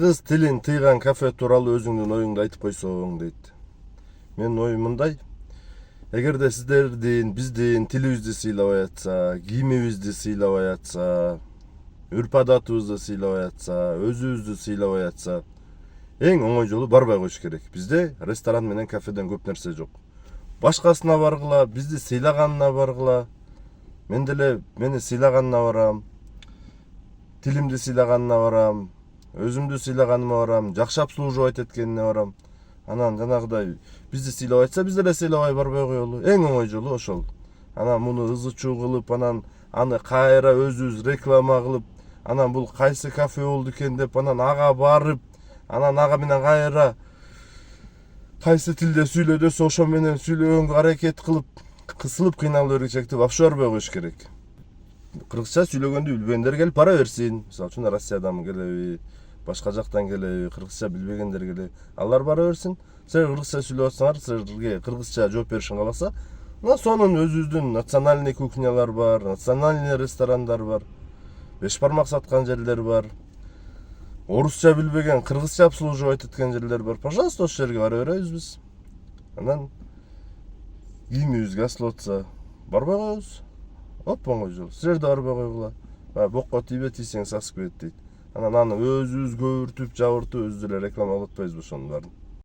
Кыргыз тилин тыйган кафе тууралуу өзүңдүн оюңду айтып койсоң дейт. Менин оюм мындай: эгерде сиздердин биздин тилибизди сыйлабай атса, кийимибизди сыйлабай атса, үрп адатыбызды сыйлабай атса, өзүбүздү сыйлабай атса, эң оңой жолу барбай коюш керек. Бизде ресторан менен кафеден көп нерсе жок. Башкасына баргыла, бизди сыйлаганына баргыла. Мен деле мени сыйлаганына барам, тилимди сыйлаганына барам, өзүмдү сыйлаганыма барам, жакшы обслуживать эткенине барам. Анан жанагыдай бизди сыйлабай атса, биз деле сыйлабай барбай коелу. Эң оңой жолу ошол. Анан муну ызы-чуу кылып, анан аны кайра өзүбүз реклама кылып, анан бул кайсы кафе болду экен деп, анан ага барып, анан ага менен кайра кайсы тилде сүйлө десе ошо менен сүйлөгөнгө аракет кылып, кысылып кыйналып эргичектеп апшы барбай коюш керек. Кыргызча сүйлөгөндү билбегендер келип бара берсин. Мисалы үчүн Россиядан келеби, башка жактан келеби, кыргызча билбегендер келеби. Алар бара берсин. Силер кыргызча сүйлөп атсаңар, силерге кыргызча жооп беришин кааласа, мына сонун өзүбүздүн национальный кухнялар бар, национальный ресторандар бар, беш бармак саткан жерлер бар. Орусча билбеген, кыргызча обслуживать эткен жерлер бар. Пожалуйста, ошол жерге бара беребиз биз. Анан кийимибизге асылып атса, барбай коебуз. Оп оңой жол. Силер да барбай койгула. Бокко тийбе, тийсең сасып кетет дейт. Анан аны өзүбүз көбүртүп, жабыртып, өзүбүз эле реклама кылып атпайбызбы ошонун баарын?